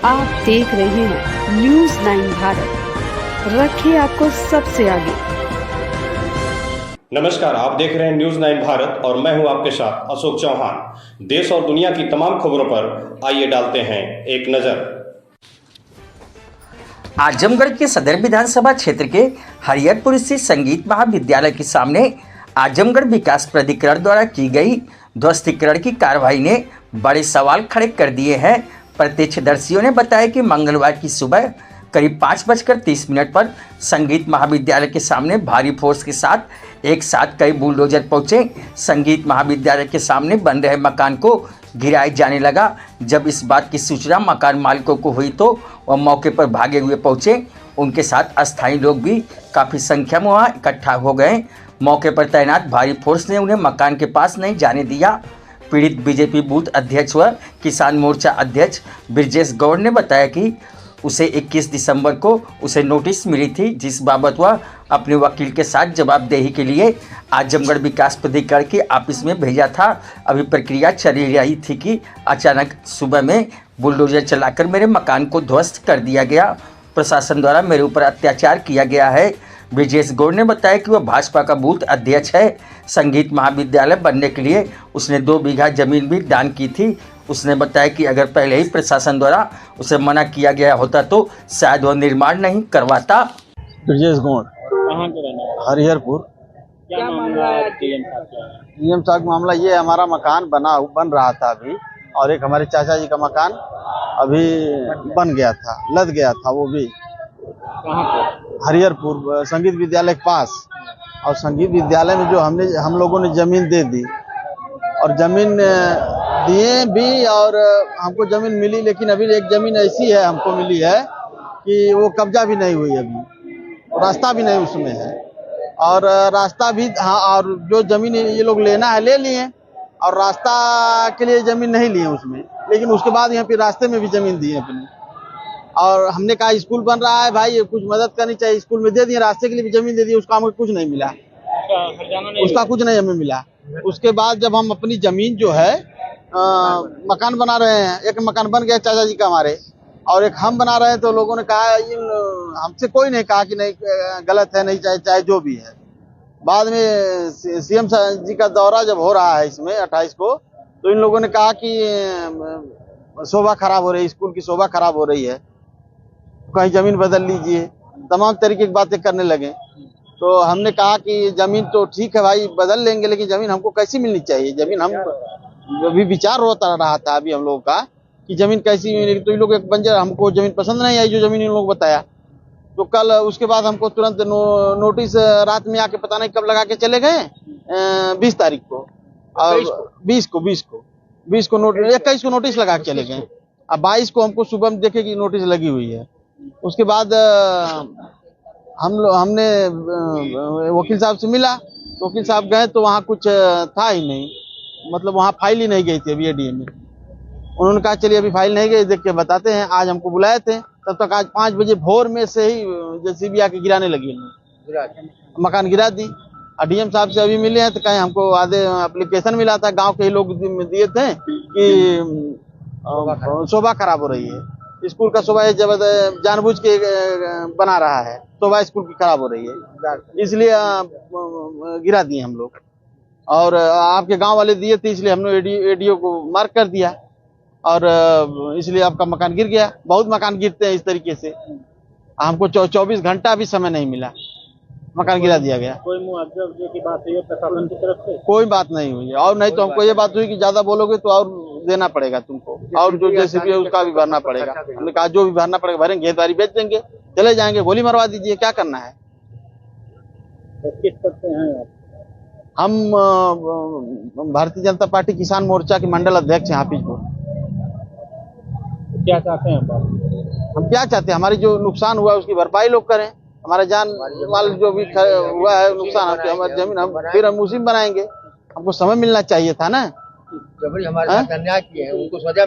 आप देख रहे हैं न्यूज़ 9 भारत, रखिए आपको सबसे आगे। नमस्कार, आप देख रहे हैं न्यूज़ 9 भारत और मैं हूं आपके साथ अशोक चौहान। देश और दुनिया की तमाम खबरों पर आइए डालते हैं एक नजर। आजमगढ़ के सदर विधानसभा क्षेत्र के हरिहरपुर स्थित संगीत महाविद्यालय के सामने आजमगढ़ विकास प्राधिकरण द्वारा की गई ध्वस्तीकरण की कार्रवाई ने बड़े सवाल खड़े कर दिए हैं। प्रत्यक्षदर्शियों ने बताया कि मंगलवार की सुबह करीब 5:30 पर संगीत महाविद्यालय के सामने भारी फोर्स के साथ एक साथ कई बुलडोजर पहुंचे। संगीत महाविद्यालय के सामने बन रहे मकान को गिराया जाने लगा। जब इस बात की सूचना मकान मालिकों को हुई तो वह मौके पर भागे हुए पहुंचे। उनके साथ अस्थायी लोग भी काफ़ी संख्या में वहाँ इकट्ठा हो गए। मौके पर तैनात भारी फोर्स ने उन्हें मकान के पास नहीं जाने दिया। पीड़ित बीजेपी बूथ अध्यक्ष व किसान मोर्चा अध्यक्ष ब्रजेश गौड़ ने बताया कि उसे 21 दिसंबर को उसे नोटिस मिली थी, जिस बाबत वह अपने वकील के साथ जवाबदेही के लिए आजमगढ़ विकास प्राधिकरण के ऑफिस में भेजा था। अभी प्रक्रिया चल रही थी कि अचानक सुबह में बुलडोजर चलाकर मेरे मकान को ध्वस्त कर दिया गया। प्रशासन द्वारा मेरे ऊपर अत्याचार किया गया है। ब्रजेश गौड़ ने बताया कि वह भाजपा का बूथ अध्यक्ष है। संगीत महाविद्यालय बनने के लिए उसने 2 बीघा जमीन भी दान की थी। उसने बताया कि अगर पहले ही प्रशासन द्वारा उसे मना किया गया होता तो शायद वह निर्माण नहीं करवाता। ब्रजेश गौड़, कहाँ के रहने वाले? हरिहरपुर। क्या मामला डीएम साहब का है? डीएम साहब का मामला ये, हमारा मकान बन रहा था अभी, और एक हमारे चाचा जी का मकान अभी बन गया था, लद गया था वो भी। कहाँ पे? हरिहरपुर संगीत विद्यालय के पास। और संगीत विद्यालय में जो हम लोगों ने जमीन दे दी, और जमीन दिए भी, और हमको जमीन मिली, लेकिन अभी एक जमीन ऐसी है हमको मिली है कि वो कब्जा भी नहीं हुई, अभी रास्ता भी नहीं उसमें है, और रास्ता भी, हाँ, और जो जमीन ये लोग लेना है ले लिए, और रास्ता के लिए जमीन नहीं लिए उसमें, लेकिन उसके बाद यहाँ पे रास्ते में भी जमीन दी है अपनी। और हमने कहा स्कूल बन रहा है भाई, कुछ मदद करनी चाहिए, स्कूल में दे दिए, रास्ते के लिए भी जमीन दे दी, उसका हमें कुछ नहीं मिला, उसका कुछ नहीं हमें मिला। उसके बाद जब हम अपनी जमीन जो है मकान बना रहे हैं, एक मकान बन गया चाचा जी का हमारे, और एक हम बना रहे हैं, तो लोगों ने कहा, हमसे कोई नहीं कहा कि नहीं गलत है, नहीं चाहे जो भी है। बाद में सीएम जी का दौरा जब हो रहा है इसमें 28 को, तो इन लोगों ने कहा कि शोभा खराब हो रही है, स्कूल की शोभा खराब हो रही है, कहीं जमीन बदल लीजिए, तमाम तरीके की बातें करने लगे। तो हमने कहा कि जमीन तो ठीक है भाई, बदल लेंगे, लेकिन जमीन हमको कैसी मिलनी चाहिए? जमीन हम अभी विचार होता रहा था अभी हम लोगों का कि जमीन कैसी मिलेगी। तो इन लोग एक बंजर, हमको जमीन पसंद नहीं आई जो जमीन इन लोग बताया। तो कल उसके बाद हमको तुरंत नोटिस रात में आके पता नहीं कब लगा के चले गए, 20 तारीख को, और 20 को नोटिस, 21 को नोटिस लगा के चले गए। अब 22 को हमको सुबह में देखे कि नोटिस लगी हुई है। उसके बाद हमने वकील साहब से मिला, तो वकील साहब गए तो वहाँ कुछ था ही नहीं, मतलब वहाँ फाइल ही नहीं गई थी अभी एडीए में। उन्होंने कहा चलिए अभी फाइल नहीं गई, देख के बताते हैं। आज हमको बुलाए थे, तब तक आज 5 बजे भोर में से ही जेसीबी आके गिराने लगी, मकान गिरा दी। डीएम साहब से अभी मिले हैं तो कहीं हमको आधे एप्लीकेशन मिला था, गांव के ही लोग दिए थे कि शोभा खराब हो रही है, स्कूल का शोभा जब जानबूझ के बना रहा है, शोभा स्कूल की खराब हो रही है, इसलिए गिरा दिए हम लोग। और आपके गांव वाले दिए थे, इसलिए हमने एडीओ को मार्क कर दिया, और इसलिए आपका मकान गिर गया। बहुत मकान गिरते हैं इस तरीके से। हमको 24 घंटा भी समय नहीं मिला, मकान गिरा दिया गया। कोई मुआवजा की बात हुई है प्रशासन की तरफ से? कोई बात नहीं हुई है, और नहीं तो हमको ये बात हुई कि ज्यादा बोलोगे तो और देना पड़ेगा तुमको, और जो जेसीबी है उसका भी भरना पड़ेगा। हमने कहा जो भी भरना पड़ेगा भरेंगे, घेरदारी बेच देंगे, चले जाएंगे, गोली मरवा दीजिए, क्या करना है। किस पद पे हैं आप? हम भारतीय जनता पार्टी किसान मोर्चा के मंडल अध्यक्ष हैं हाफिजपुर। क्या चाहते हैं आप? हम क्या चाहते हैं, हमारी जो नुकसान हुआ है उसकी भरपाई लोग करें, हमारा जान माल जो भी हुआ है नुकसान, हमारी जमीन हम फिर हम उसी में बनाएंगे। हमको समय मिलना चाहिए था ना, जबरी हमारे साथ अन्याय किए हैं उनको सजा।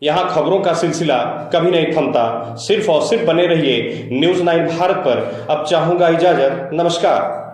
यहाँ खबरों का सिलसिला कभी नहीं थमता। सिर्फ और सिर्फ बने रहिए न्यूज़ 9 भारत पर। अब चाहूंगा इजाजत, नमस्कार।